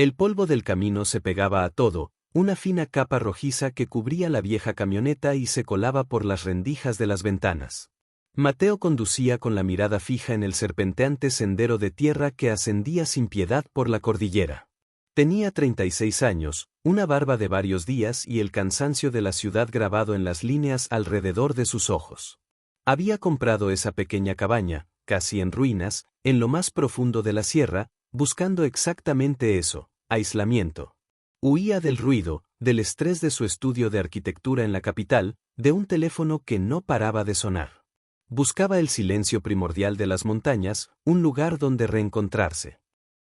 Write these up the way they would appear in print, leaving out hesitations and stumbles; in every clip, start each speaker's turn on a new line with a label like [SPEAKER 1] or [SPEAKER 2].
[SPEAKER 1] El polvo del camino se pegaba a todo, una fina capa rojiza que cubría la vieja camioneta y se colaba por las rendijas de las ventanas. Mateo conducía con la mirada fija en el serpenteante sendero de tierra que ascendía sin piedad por la cordillera. Tenía 36 años, una barba de varios días y el cansancio de la ciudad grabado en las líneas alrededor de sus ojos. Había comprado esa pequeña cabaña, casi en ruinas, en lo más profundo de la sierra, buscando exactamente eso, aislamiento. Huía del ruido, del estrés de su estudio de arquitectura en la capital, de un teléfono que no paraba de sonar. Buscaba el silencio primordial de las montañas, un lugar donde reencontrarse.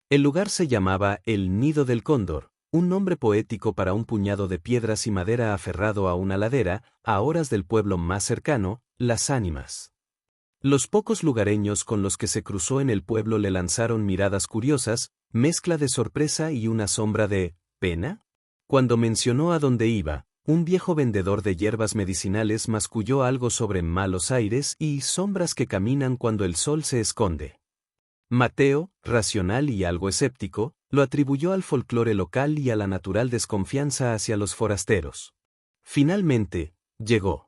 [SPEAKER 1] El lugar se llamaba El Nido del Cóndor, un nombre poético para un puñado de piedras y madera aferrado a una ladera, a horas del pueblo más cercano, Las Ánimas. Los pocos lugareños con los que se cruzó en el pueblo le lanzaron miradas curiosas, mezcla de sorpresa y una sombra de ¿pena? Cuando mencionó a dónde iba, un viejo vendedor de hierbas medicinales masculló algo sobre malos aires y sombras que caminan cuando el sol se esconde. Mateo, racional y algo escéptico, lo atribuyó al folclore local y a la natural desconfianza hacia los forasteros. Finalmente, llegó.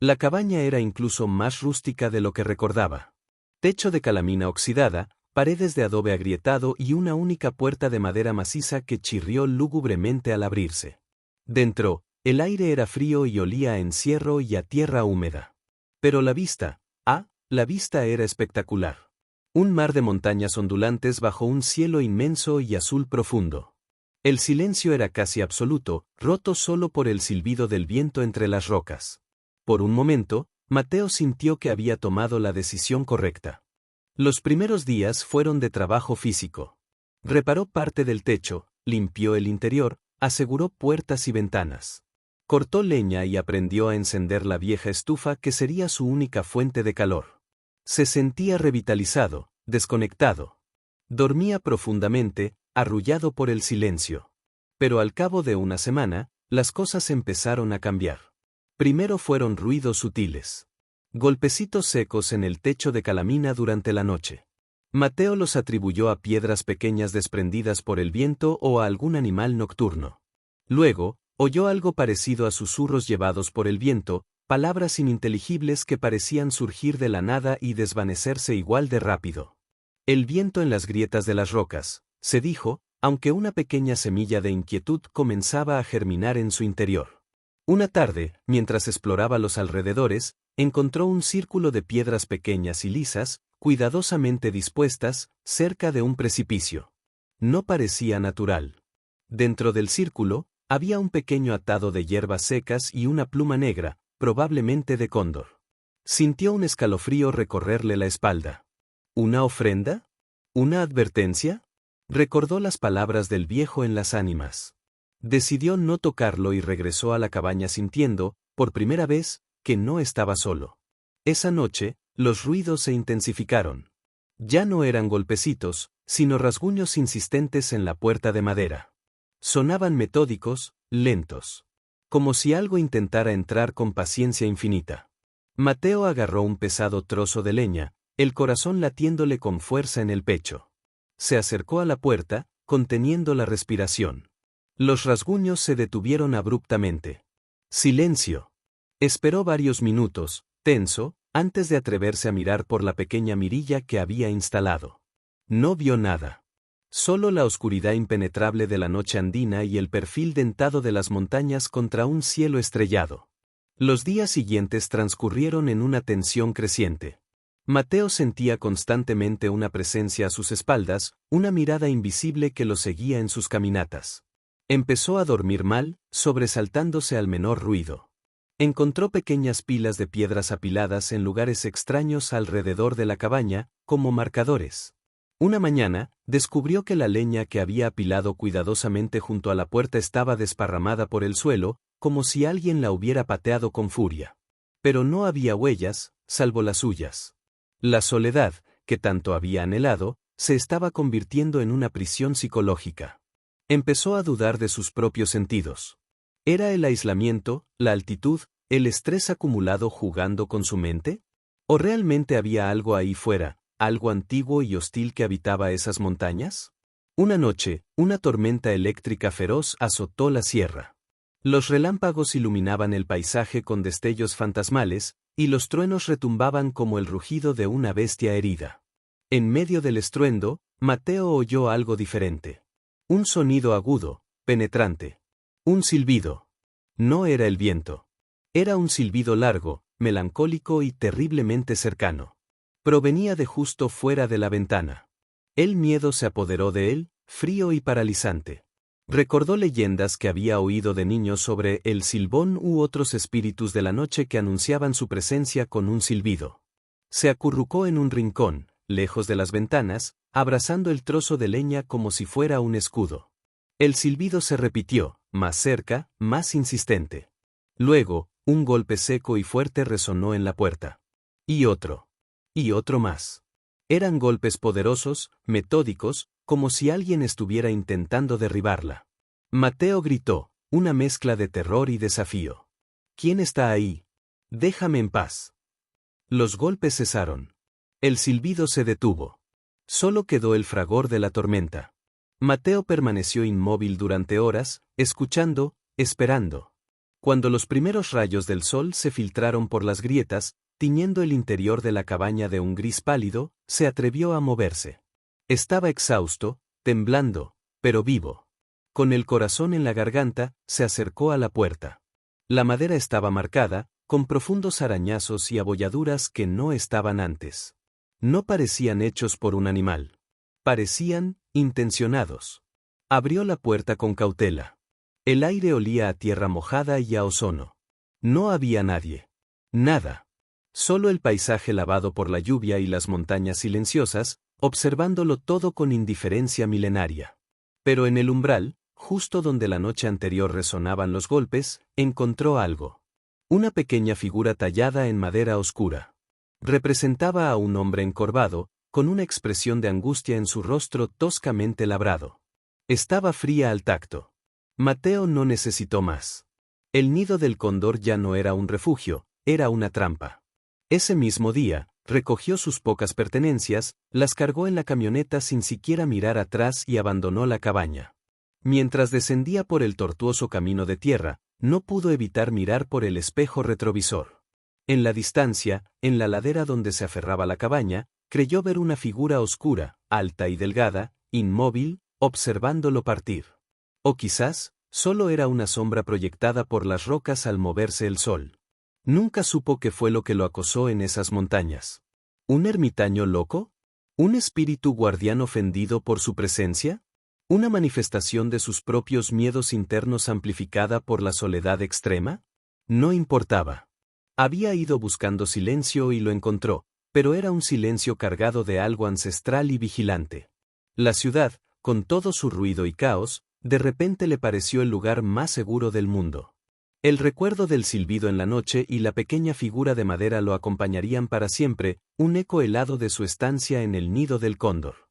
[SPEAKER 1] La cabaña era incluso más rústica de lo que recordaba. Techo de calamina oxidada, paredes de adobe agrietado y una única puerta de madera maciza que chirrió lúgubremente al abrirse. Dentro, el aire era frío y olía a encierro y a tierra húmeda. Pero la vista era espectacular. Un mar de montañas ondulantes bajo un cielo inmenso y azul profundo. El silencio era casi absoluto, roto solo por el silbido del viento entre las rocas. Por un momento, Mateo sintió que había tomado la decisión correcta. Los primeros días fueron de trabajo físico. Reparó parte del techo, limpió el interior, aseguró puertas y ventanas. Cortó leña y aprendió a encender la vieja estufa que sería su única fuente de calor. Se sentía revitalizado, desconectado. Dormía profundamente, arrullado por el silencio. Pero al cabo de una semana, las cosas empezaron a cambiar. Primero fueron ruidos sutiles. Golpecitos secos en el techo de calamina durante la noche. Mateo los atribuyó a piedras pequeñas desprendidas por el viento o a algún animal nocturno. Luego, oyó algo parecido a susurros llevados por el viento, palabras ininteligibles que parecían surgir de la nada y desvanecerse igual de rápido. El viento en las grietas de las rocas, se dijo, aunque una pequeña semilla de inquietud comenzaba a germinar en su interior. Una tarde, mientras exploraba los alrededores, encontró un círculo de piedras pequeñas y lisas, cuidadosamente dispuestas, cerca de un precipicio. No parecía natural. Dentro del círculo, había un pequeño atado de hierbas secas y una pluma negra, probablemente de cóndor. Sintió un escalofrío recorrerle la espalda. ¿Una ofrenda? ¿Una advertencia? Recordó las palabras del viejo en Las Ánimas. Decidió no tocarlo y regresó a la cabaña sintiendo, por primera vez, que no estaba solo. Esa noche, los ruidos se intensificaron. Ya no eran golpecitos, sino rasguños insistentes en la puerta de madera. Sonaban metódicos, lentos. Como si algo intentara entrar con paciencia infinita. Mateo agarró un pesado trozo de leña, el corazón latiéndole con fuerza en el pecho. Se acercó a la puerta, conteniendo la respiración. Los rasguños se detuvieron abruptamente. Silencio. Esperó varios minutos, tenso, antes de atreverse a mirar por la pequeña mirilla que había instalado. No vio nada. Solo la oscuridad impenetrable de la noche andina y el perfil dentado de las montañas contra un cielo estrellado. Los días siguientes transcurrieron en una tensión creciente. Mateo sentía constantemente una presencia a sus espaldas, una mirada invisible que lo seguía en sus caminatas. Empezó a dormir mal, sobresaltándose al menor ruido. Encontró pequeñas pilas de piedras apiladas en lugares extraños alrededor de la cabaña, como marcadores. Una mañana, descubrió que la leña que había apilado cuidadosamente junto a la puerta estaba desparramada por el suelo, como si alguien la hubiera pateado con furia. Pero no había huellas, salvo las suyas. La soledad, que tanto había anhelado, se estaba convirtiendo en una prisión psicológica. Empezó a dudar de sus propios sentidos. ¿Era el aislamiento, la altitud, el estrés acumulado jugando con su mente? ¿O realmente había algo ahí fuera, algo antiguo y hostil que habitaba esas montañas? Una noche, una tormenta eléctrica feroz azotó la sierra. Los relámpagos iluminaban el paisaje con destellos fantasmales, y los truenos retumbaban como el rugido de una bestia herida. En medio del estruendo, Mateo oyó algo diferente. Un sonido agudo, penetrante. Un silbido. No era el viento. Era un silbido largo, melancólico y terriblemente cercano. Provenía de justo fuera de la ventana. El miedo se apoderó de él, frío y paralizante. Recordó leyendas que había oído de niño sobre el silbón u otros espíritus de la noche que anunciaban su presencia con un silbido. Se acurrucó en un rincón, lejos de las ventanas, abrazando el trozo de leña como si fuera un escudo. El silbido se repitió, más cerca, más insistente. Luego, un golpe seco y fuerte resonó en la puerta. Y otro. Y otro más. Eran golpes poderosos, metódicos, como si alguien estuviera intentando derribarla. Mateo gritó, una mezcla de terror y desafío. ¿Quién está ahí? Déjame en paz. Los golpes cesaron. El silbido se detuvo. Solo quedó el fragor de la tormenta. Mateo permaneció inmóvil durante horas, escuchando, esperando. Cuando los primeros rayos del sol se filtraron por las grietas, tiñendo el interior de la cabaña de un gris pálido, se atrevió a moverse. Estaba exhausto, temblando, pero vivo. Con el corazón en la garganta, se acercó a la puerta. La madera estaba marcada, con profundos arañazos y abolladuras que no estaban antes. No parecían hechos por un animal. Parecían intencionados. Abrió la puerta con cautela. El aire olía a tierra mojada y a ozono. No había nadie. Nada. Solo el paisaje lavado por la lluvia y las montañas silenciosas, observándolo todo con indiferencia milenaria. Pero en el umbral, justo donde la noche anterior resonaban los golpes, encontró algo. Una pequeña figura tallada en madera oscura. Representaba a un hombre encorvado, con una expresión de angustia en su rostro toscamente labrado. Estaba fría al tacto. Mateo no necesitó más. El nido del cóndor ya no era un refugio, era una trampa. Ese mismo día, recogió sus pocas pertenencias, las cargó en la camioneta sin siquiera mirar atrás y abandonó la cabaña. Mientras descendía por el tortuoso camino de tierra, no pudo evitar mirar por el espejo retrovisor. En la distancia, en la ladera donde se aferraba la cabaña, creyó ver una figura oscura, alta y delgada, inmóvil, observándolo partir. O quizás, solo era una sombra proyectada por las rocas al moverse el sol. Nunca supo qué fue lo que lo acosó en esas montañas. ¿Un ermitaño loco? ¿Un espíritu guardián ofendido por su presencia? ¿Una manifestación de sus propios miedos internos amplificada por la soledad extrema? No importaba. Había ido buscando silencio y lo encontró, pero era un silencio cargado de algo ancestral y vigilante. La ciudad, con todo su ruido y caos, de repente le pareció el lugar más seguro del mundo. El recuerdo del silbido en la noche y la pequeña figura de madera lo acompañarían para siempre, un eco helado de su estancia en el nido del cóndor.